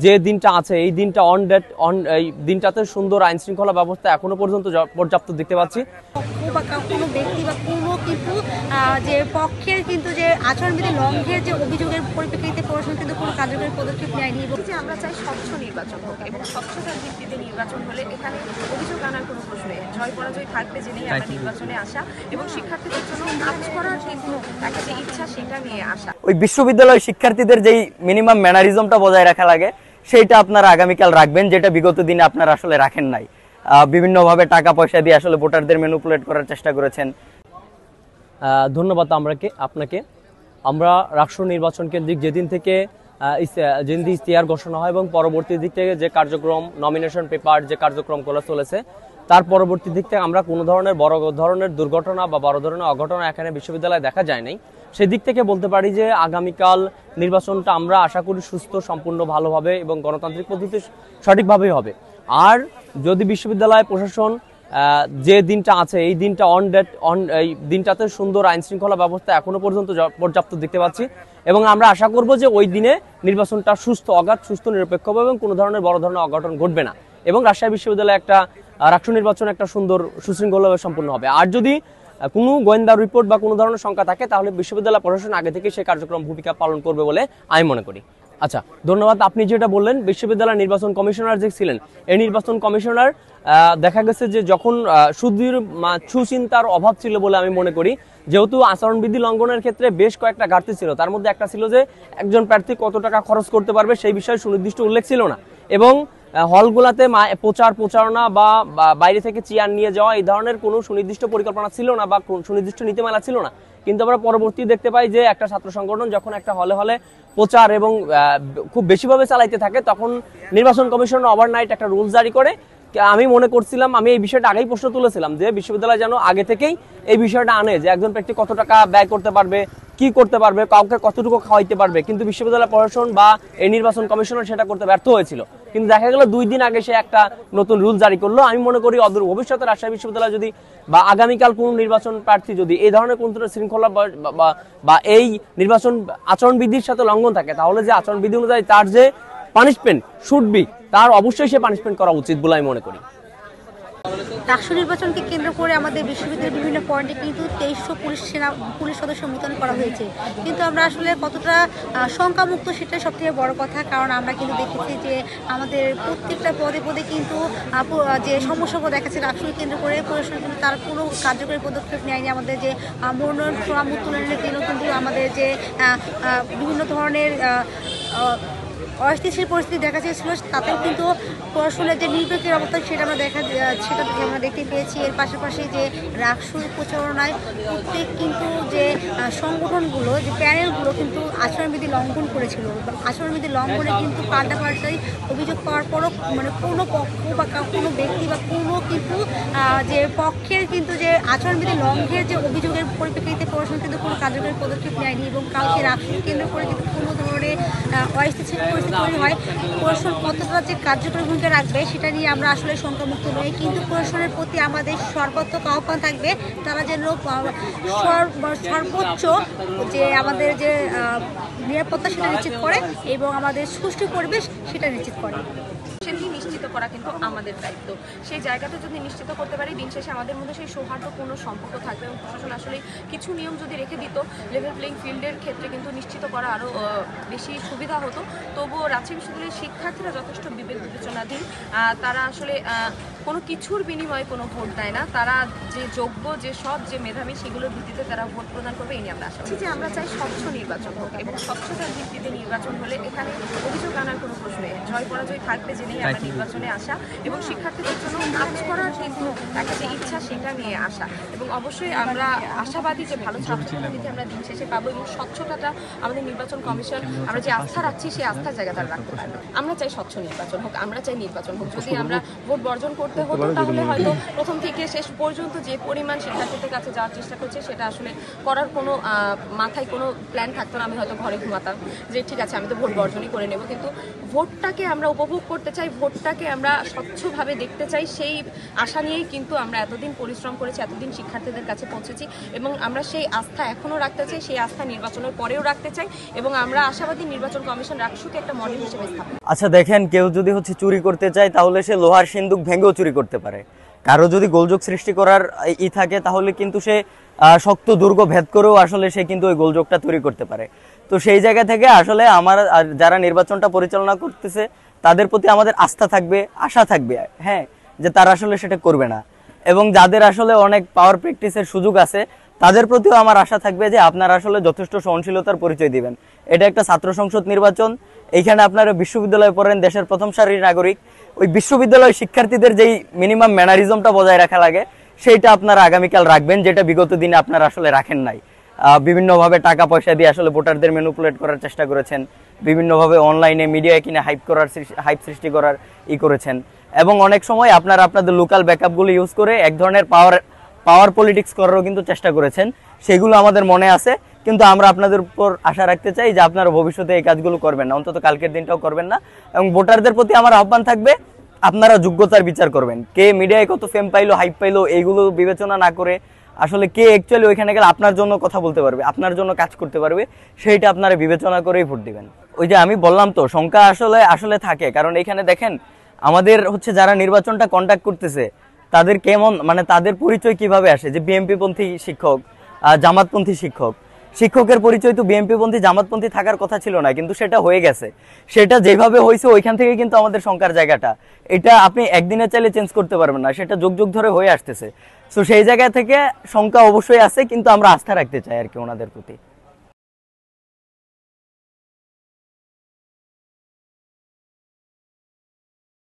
যে দিনটা আছে এই দিনটা এই দিনটাতে সুন্দর আইন শৃঙ্খলা ব্যবস্থা এখনো পর্যন্ত পর্যাপ্ত দেখতে পাচ্ছি। বা কোনো ব্যক্তি বা কোনো কিন্তু যে পক্ষের কিন্তু যে আচরণবিধি লঙ্ঘের যে অভিযোগের পরিপ্রেক্ষিতে প্রশাসন কিন্তু কোনো কার্যকরী পদক্ষেপ নেয়নি। এবং যে আমরা চাই স্বচ্ছ নির্বাচন হোক এবং স্বচ্ছতার ভিত্তিতে নির্বাচন হলে এখানে অভিযোগ আনার কোনো প্রশ্ন নেই। জয় পরাজয় থাকবে জেনেই আমরা নির্বাচনে আসা এবং শিক্ষার্থীদের জন্য কাজ করার কিন্তু একটা যে ইচ্ছা সেটা নিয়ে আসা। ওই বিশ্ববিদ্যালয় শিক্ষার্থীদের যেই মিনিমাম ম্যানারিজমটা বজায় রাখা লাগে সেইটা আপনারা আগামীকাল রাখবেন, যেটা বিগত দিনে আপনারা আসলে রাখেন নাই। বিভিন্নভাবে টাকা পয়সা দিয়ে আসলে ভোটারদের ম্যানিপুলেট করার চেষ্টা করেছেন। ধন্যবাদ আপনাকে। আমরা রাষ্ট্র নির্বাচন কেন্দ্রিক যেদিন থেকে ইশতেহার ঘোষণা হয় এবং পরবর্তী দিক থেকে যে কার্যক্রম নমিনেশন পেপার যে কার্যক্রমগুলো চলেছে তার পরবর্তী দিক থেকে আমরা কোনো ধরনের বড় ধরনের দুর্ঘটনা বা বড় ধরনের অঘটনা এখানে বিশ্ববিদ্যালয়ে দেখা যায় নাই। সেদিক থেকে বলতে পারি যে আগামীকাল নির্বাচনটা আমরা আশা করি সুস্থ, সম্পূর্ণ, ভালোভাবে এবং গণতান্ত্রিক পদ্ধতিতে সঠিকভাবেই হবে। আর যদি বিশ্ববিদ্যালয় প্রশাসন যে দিনটা আছে এই দিনটা এই দিনটাতে সুন্দর আইন শৃঙ্খলা ব্যবস্থা এখনো পর্যন্ত পর্যাপ্ত দেখতে পাচ্ছি এবং আমরা আশা করব যে ওই দিনে নির্বাচনটা সুস্থ, অগাধ, সুস্থ, নিরপেক্ষ হবে এবং কোনো ধরনের বড় ধরনের অঘটন ঘটবে না এবং রাজশাহী বিশ্ববিদ্যালয়ে একটা রাষ্ট্র নির্বাচন একটা সুন্দর সুশৃঙ্খলভাবে সম্পন্ন হবে। আর যদি কোনো গোয়েন্দা রিপোর্ট বা কোনো ধরনের শঙ্কা থাকে তাহলে বিশ্ববিদ্যালয় প্রশাসন আগে থেকে সেই কার্যক্রম ভূমিকা পালন করবে বলে আমি মনে করি। আচ্ছা, ধন্যবাদ। আপনি যেটা বললেন বিশ্ববিদ্যালয় নির্বাচন কমিশনার যে ছিলেন, এই নির্বাচন কমিশনার দেখা গেছে যে যখন সুচিন্তার অভাব ছিল বলে আমি মনে করি, যেহেতু আচরণবিধি লঙ্ঘনের ক্ষেত্রে বেশ কয়েকটা ঘাটতি ছিল। তার মধ্যে একটা ছিল যে একজন প্রার্থী কত টাকা খরচ করতে পারবে সেই বিষয়ে সুনির্দিষ্ট উল্লেখ ছিল না এবং হলগুলাতে প্রচারণা বা বাইরে থেকে চেয়ার নিয়ে যাওয়া এই ধরনের কোনো সুনির্দিষ্ট পরিকল্পনা ছিল না বা সুনির্দিষ্ট নীতিমালা ছিল না। কিন্তু আমরা পরবর্তী দেখতে পাই যে একটা ছাত্র সংগঠন যখন একটা হলে প্রচার এবং খুব বেশিভাবে চালাইতে থাকে তখন নির্বাচন কমিশন ওভারনাইট একটা রুলস জারি করে। আমি মনে করছিলাম, আমি এই বিষয়টা আগেই প্রশ্ন তুলেছিলাম যে বিশ্ববিদ্যালয় যেন আগে থেকেই এই বিষয়টা আনে যে একজন ব্যক্তি কত টাকা ব্যয় করতে পারবে, কি করতে পারবে, কাউকে কতটুকু খাওয়াইতে পারবে। কিন্তু বিশ্ববিদ্যালয় প্রশাসন বা এই নির্বাচন কমিশনার সেটা করতে ব্যর্থ হয়েছিল। কিন্তু দেখা গেল 2 দিন আগে সে একটা নতুন রুল জারি করলো। আমি মনে করি অদূর ভবিষ্যতে রাজশাহী বিশ্ববিদ্যালয় যদি বা আগামীকাল কোন নির্বাচন প্রার্থী যদি এই ধরনের কোন শৃঙ্খলা বা এই নির্বাচন আচরণবিধির সাথে লঙ্ঘন থাকে তাহলে যে আচরণবিধি অনুযায়ী তার যে পানিশমেন্ট শুড বি, তার অবশ্যই সে পানিশমেন্ট করা উচিত বলে আমি মনে করি। রাষ্ট্র নির্বাচনকে কেন্দ্র করে আমাদের বিশ্ববিদ্যালয়ের বিভিন্ন পয়েন্টে কিন্তু 2300 পুলিশ সদস্য মোতায়েন করা হয়েছে। কিন্তু আমরা আসলে কতটা শঙ্কামুক্ত সেটাই সবথেকে বড় কথা, কারণ আমরা কিন্তু দেখেছি যে আমাদের প্রত্যেকটা পদে পদে কিন্তু যে সমস্যাগুলো দেখাচ্ছে রাষ্ট্রকে কেন্দ্র করে প্রশাসন কিন্তু তার কোনো কার্যকরী পদক্ষেপ নেয়নি। আমাদের যে মনোনয়ন ফর্ম উত্তোলনের দিনও কিন্তু আমাদের যে বিভিন্ন ধরনের অস্থিতিশীল পরিস্থিতি দেখা যাচ্ছিল তাতেও কিন্তু প্রশাসনের যে নির্বাচনের অবস্থা সেটা আমরা দেখতে পেয়েছি। এর পাশাপাশি যে রাষ্ট্রীয় প্রচারণায় প্রত্যেক কিন্তু যে সংগঠনগুলো যে প্যানেলগুলো কিন্তু আচরণবিধি লঙ্ঘন করেছিল। আচরণবিধি লঙ্ঘনে কিন্তু পাল্টাপাল্টাই অভিযোগ পাওয়ার পরও মানে কোনো পক্ষ বা কোনো ব্যক্তি বা কোনো কিন্তু যে পক্ষের কিন্তু যে আচরণবিধি লঙ্ঘের যে অভিযোগের পরিপ্রেক্ষিতে প্রশাসন কিন্তু কোনো কার্যকরী পদক্ষেপ নেয়নি এবং কাউকে রাষ্ট্রকে কেন্দ্র করে কিন্তু কোনো ধরনের অস্থিতিশীল তৈরি হয়। প্রশাসন কতটা যে কার্যকরী ভূমিকা রাখবে সেটা নিয়ে আমরা আসলে শঙ্কামুক্ত নই, কিন্তু প্রশাসনের প্রতি আমাদের সর্বাত্মক আহ্বান থাকবে তারা যেন সর্বোচ্চ যে আমাদের যে নিরাপত্তা সেটা নিশ্চিত করে এবং আমাদের সুষ্ঠু পরিবেশ সেটা নিশ্চিত করে। সেটি নিশ্চিত করা কিন্তু আমাদের দায়িত্ব। সেই জায়গাটা যদি নিশ্চিত করতে পারি দিন শেষে আমাদের মধ্যে সেই সৌহার্দ্যপূর্ণ সম্পর্ক থাকবে এবং প্রশাসন আসলে কিছু নিয়ম যদি রেখে দিত লেভেল প্লেইং ফিল্ডের ক্ষেত্রে কিন্তু নিশ্চিত করা আরও বেশি সুবিধা হতো। তবুও রাজশাহী বিশ্ববিদ্যালয়ের শিক্ষার্থীরা যথেষ্ট বিবেক বিবেচনাধীন, তারা আসলে কোনো কিছুর বিনিময়ে কোনো ভোট দেয় না। তারা যে যোগ্য, যে সৎ, যে মেধাবী সেগুলোর ভিত্তিতে তারা ভোট প্রদান করবে এই নিয়ে আমরা আশা করছি যে আমরা চাই স্বচ্ছ নির্বাচন হোক এবং স্বচ্ছতার ভিত্তিতে নির্বাচন হলে এখানে অভিযোগ আনার কোনো প্রশ্ন নেই। জয় পরাজয় থাকবে জেনেই আমরা নির্বাচনে আসা এবং শিক্ষার্থীদের জন্য কাজ করার কিন্তু একটা যে ইচ্ছা সেটা নিয়ে আসা এবং অবশ্যই আমরা আশাবাদী যে ভালো ছাত্রছাত্রীকে আমরা দিন শেষে পাবো এবং স্বচ্ছতাটা আমাদের নির্বাচন কমিশন আমরা যে আস্থা রাখছি সেই আস্থার জায়গা তারা রাখতে পারবে। আমরা চাই স্বচ্ছ নির্বাচন হোক, আমরা চাই নির্বাচন হোক। যদি আমরা ভোট বর্জন করতে হতো তাহলে হয়তো প্রথম থেকে শেষ পর্যন্ত যে পরিমাণ শিক্ষার্থীদের কাছে যাওয়ার চেষ্টা করছে সেটা আসলে করার কোনো মাথায় কোনো প্ল্যান থাকতো না। আমি হয়তো ঘরে ঘুমাতাম যে ঠিক আছে আমি তো ভোট বর্জনই করে নেব, কিন্তু ভোটটাকে আমরা উপভোগ করতে চাই, ভোটটাকে আমরা স্বচ্ছভাবে দেখতে চাই, সেই আশা নিয়েই কিন্তু আমরা এতদিন পরিশ্রম করেছি, এতদিন শিক্ষার্থীদের কাছে পৌঁছেছি এবং আমরা সেই আস্থা এখনও রাখতে চাই, সেই আস্থা নির্বাচনের পরেও রাখতে চাই এবং আমরা আশাবাদী নির্বাচন কমিশন রাকসুকে একটা মডেল হিসেবে স্থাপন। আচ্ছা দেখেন, কেউ যদি চুরি করতে চায় তাহলে সে লোহার সিন্দুক ভেঙেও চুরি করতে পারে। কারো যদি গোলযোগ সৃষ্টি করার থাকে তাহলে কিন্তু সে শক্ত দুর্গ ভেদ করেও আসলে সে কিন্তু ওই গোলযোগটা তৈরি করতে পারে। তো সেই জায়গা থেকে আসলে আমার যারা নির্বাচনটা পরিচালনা করতেছে তাদের প্রতি আমাদের আস্থা থাকবে, আশা থাকবে, হ্যাঁ, যে তারা আসলে সেটা করবে না। এবং যাদের আসলে অনেক পাওয়ার প্র্যাকটিসের সুযোগ আছে তাদের প্রতিও আমার আশা থাকবে যে আপনারা আসলে যথেষ্ট সহনশীলতার পরিচয় দিবেন। এটা একটা ছাত্র সংসদ নির্বাচন, এইখানে আপনারা বিশ্ববিদ্যালয়ে পড়েন, দেশের প্রথম সারির নাগরিক, ওই বিশ্ববিদ্যালয় শিক্ষার্থীদের যেই মিনিমাম ম্যানারিজমটা বজায় রাখা লাগে সেইটা আপনারা আগামীকাল রাখবেন, যেটা বিগত দিনে আপনারা আসলে রাখেন নাই। বিভিন্নভাবে টাকা পয়সা দিয়ে আসলে ভোটারদের ম্যানিপুলেট করার চেষ্টা করেছেন, বিভিন্নভাবে অনলাইনে মিডিয়ায় কিনে হাইপ সৃষ্টি করার করেছেন এবং অনেক সময় আপনারা আপনাদের লোকাল ব্যাকআপগুলো ইউজ করে এক ধরনের পাওয়ার পলিটিক্স করারও কিন্তু চেষ্টা করেছেন। সেগুলো আমাদের মনে আছে, কিন্তু আমরা আপনাদের উপর আশা রাখতে চাই যে আপনারা ভবিষ্যতে এই কাজগুলো করবেন না, অন্তত কালকের দিনটাও করবেন না। এবং ভোটারদের প্রতি আমার আহ্বান থাকবে আপনারা যোগ্যতার বিচার করবেন, কে মিডিয়ায় কত ফেম পাইলো, হাইপ পাইলো, এইগুলো বিবেচনা না করে আসলে কে অ্যাকচুয়ালি ওইখানে গেলে আপনার জন্য কথা বলতে পারবে, আপনার জন্য কাজ করতে পারবে, সেইটা আপনারা বিবেচনা করেই ভোট দিবেন। ওই যে আমি বললাম তো, সংখ্যা আসলে থাকে, কারণ এখানে দেখেন আমাদের যারা নির্বাচনটা কন্ডাক্ট করতেছে তাদের কেমন, তাদের পরিচয় কিভাবে আসে, যে বিএনপি পন্থী শিক্ষক, জামাতপন্থী শিক্ষকের পরিচয় তো বিএনপি পন্থী জামাতপন্থী থাকার কথা ছিল না, কিন্তু সেটা হয়ে গেছে। সেটা যেভাবে হয়েছে ওইখান থেকে কিন্তু আমাদের সংখ্যার জায়গাটা, এটা আপনি একদিনে চাইলে চেঞ্জ করতে পারবেন না, সেটা যুগ যুগ ধরে হয়ে আসতেছে। তো সেই জায়গা থেকে সংখ্যা অবশ্যই আছে, কিন্তু আমরা আস্থা রাখতে চাই আর কি ওনাদের প্রতি।